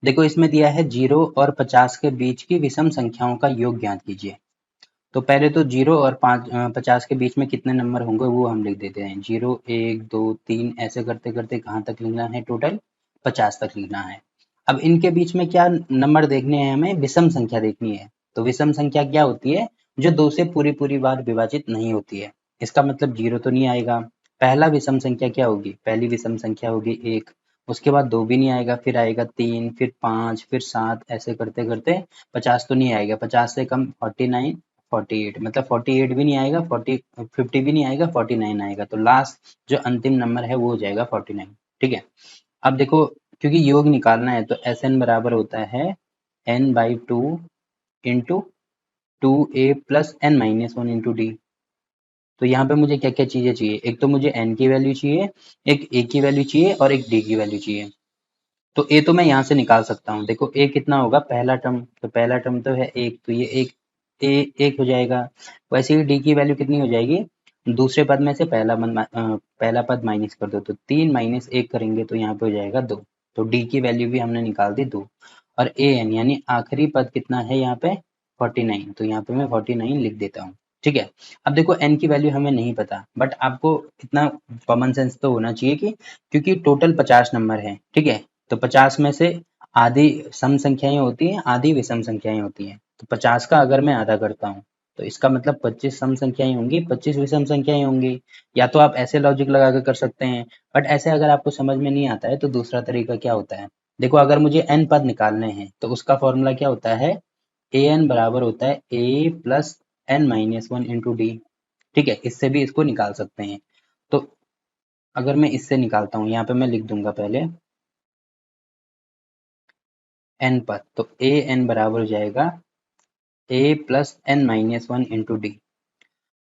देखो इसमें दिया है 0 और 50 के बीच की विषम संख्याओं का योग ज्ञात कीजिए। तो पहले तो 0 और 50 के बीच में कितने नंबर होंगे वो हम लिख देते हैं। 0 1 2 3 ऐसे करते करते कहाँ तक लिखना है, टोटल 50 तक लिखना है। अब इनके बीच में क्या नंबर देखने हैं, हमें विषम संख्या देखनी है। तो विषम संख्या क्या होती है, जो 2 से पूरी पूरी बार विभाजित नहीं होती है। इसका मतलब 0 तो नहीं आएगा। पहला विषम संख्या क्या होगी, पहली विषम संख्या होगी 1, उसके बाद 2 भी नहीं आएगा, फिर आएगा 3, फिर 5, फिर 7, ऐसे करते करते 50 तो नहीं आएगा। 50 से कम 49, 48, मतलब 48 भी नहीं आएगा, 50 भी नहीं आएगा, 49 आएगा। तो लास्ट जो अंतिम नंबर है वो हो जाएगा 49। ठीक है। अब देखो, क्योंकि योग निकालना है तो एस एन बराबर होता है n/2 into 2a plus n-1 into D. तो यहाँ पे मुझे क्या क्या चीजें चाहिए, एक तो मुझे n की वैल्यू चाहिए, एक a की वैल्यू चाहिए और एक d की वैल्यू चाहिए। तो a तो मैं यहाँ से निकाल सकता हूँ। देखो a कितना होगा, पहला टर्म, तो पहला टर्म तो है 1, तो ये एक हो जाएगा। वैसे ही d की वैल्यू कितनी हो जाएगी, दूसरे पद में से पहला पद माइनस कर दो, तो 3 माइनस 1 करेंगे तो यहाँ पे हो जाएगा 2। तो d की वैल्यू भी हमने निकाल दी 2। और an यानी आखिरी पद कितना है यहाँ पे, 49, तो यहाँ पे मैं 49 लिख देता हूँ। ठीक है। अब देखो n की वैल्यू हमें नहीं पता, बट आपको इतना कॉमन सेंस तो होना चाहिए कि क्योंकि टोटल 50 नंबर है, ठीक है, तो 50 में से आधी सम संख्याएं होती हैं, आधी विषम संख्याएं होती हैं। तो 50 का अगर मैं आधा करता हूँ तो इसका मतलब 25 सम संख्याएं होंगी, 25 विषम संख्याएं होंगी। या तो आप ऐसे लॉजिक लगा के कर सकते हैं, बट ऐसे अगर आपको समझ में नहीं आता है तो दूसरा तरीका क्या होता है। देखो अगर मुझे n पद निकालने हैं तो उसका फॉर्मूला क्या होता है, ए एन बराबर होता है a plus n-1 into D. ठीक है, इससे भी इसको निकाल सकते हैं। तो अगर मैं इससे निकालता हूँ, यहाँ पे मैं लिख दूंगा पहले n पद, तो ए एन बराबर हो जाएगा a plus n-1 into D.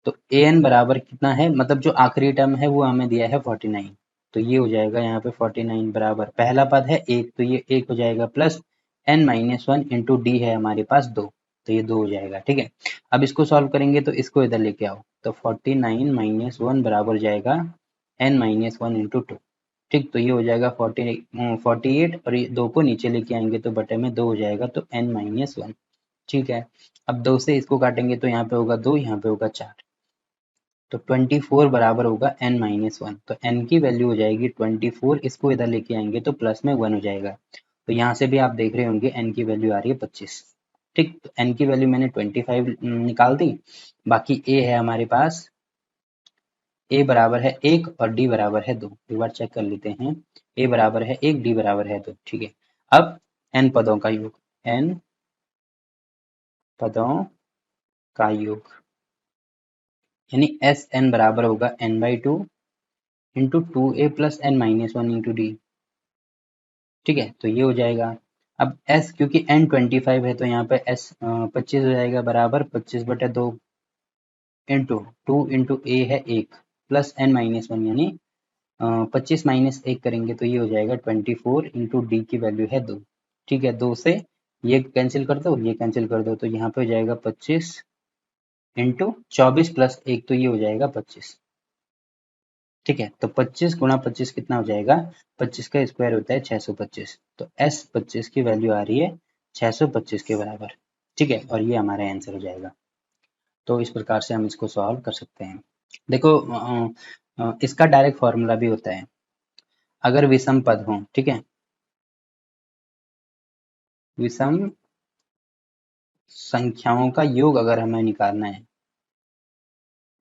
तो ए एन बराबर कितना है, मतलब जो आखिरी टर्म है वो हमें दिया है 49, तो ये हो जाएगा यहाँ पे 49 बराबर पहला पद है 1, तो ये 1 हो जाएगा, प्लस n-1 इंटू डी है हमारे पास 2, तो ये 2 हो जाएगा। ठीक है। अब इसको सॉल्व करेंगे तो इसको इधर लेके आओ, तो 49 माइनस 1 बराबर हो जाएगा n-1 इंटू 2। ठीक, तो ये हो जाएगा 48, और ये 2 को नीचे लेके आएंगे तो बटे में 2 हो जाएगा, तो n-1। ठीक है। अब 2 से इसको काटेंगे तो यहाँ पे होगा 2, यहाँ पे होगा 4, तो 24 बराबर होगा n-1। तो n की वैल्यू हो जाएगी 24, इसको इधर लेके आएंगे तो प्लस में 1 हो जाएगा। तो यहाँ से भी आप देख रहे होंगे n की वैल्यू आ रही है 25। ठीक, तो n की वैल्यू मैंने 25 निकाल दी। बाकी a है हमारे पास, a बराबर है 1 और d बराबर है 2। एक बार चेक कर लेते हैं, a बराबर है 1, d बराबर है 2। ठीक है। अब n पदों का योग, n पदों का योग यानी एस एन बराबर होगा n/2 into 2a plus n-1 into D. ठीक है, तो ये हो जाएगा। अब s क्योंकि n 25 है तो यहाँ पे s 25 हो जाएगा, बराबर 25/2 इंटू 2 इंटू a है 1 प्लस n-1 यानी 25 माइनस 1 करेंगे तो ये हो जाएगा 24 इंटू डी की वैल्यू है 2। ठीक है, 2 से ये कैंसिल कर दो, ये कैंसिल कर दो, तो यहाँ पे हो जाएगा 25 इंटू 24 प्लस 1, तो ये हो जाएगा 25। ठीक है, तो 25 गुणा 25 कितना हो जाएगा, 25 का स्क्वायर होता है 625, तो s 25 की वैल्यू आ रही है 625 के बराबर। ठीक है, और ये हमारा आंसर हो जाएगा। तो इस प्रकार से हम इसको सॉल्व कर सकते हैं। देखो इसका डायरेक्ट फॉर्मूला भी होता है, अगर विषम पद हो, ठीक है, विषम संख्याओं का योग अगर हमें निकालना है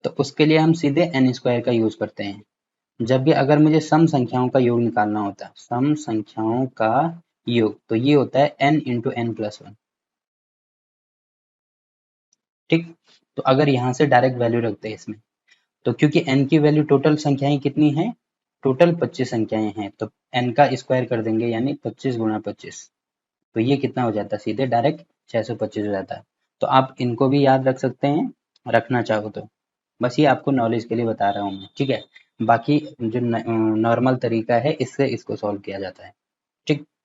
तो उसके लिए हम सीधे n स्क्वायर का यूज करते हैं। जबकि अगर मुझे सम संख्याओं का योग निकालना होता है, सम संख्याओं का योग, तो ये होता है n इंटू n प्लस 1। ठीक, तो अगर यहाँ से डायरेक्ट वैल्यू रखते हैं इसमें, तो क्योंकि n की वैल्यू टोटल संख्याएं कितनी हैं, टोटल 25 संख्याएं हैं, तो n का स्क्वायर कर देंगे यानी 25 गुणा 25, तो ये कितना हो जाता है, सीधे डायरेक्ट 625 हो जाता है। तो आप इनको भी याद रख सकते हैं, रखना चाहो तो। बस ये आपको नॉलेज के लिए बता रहा हूँ मैं। ठीक है, बाकी जो नॉर्मल तरीका है इससे इसको सॉल्व किया जाता है। ठीक।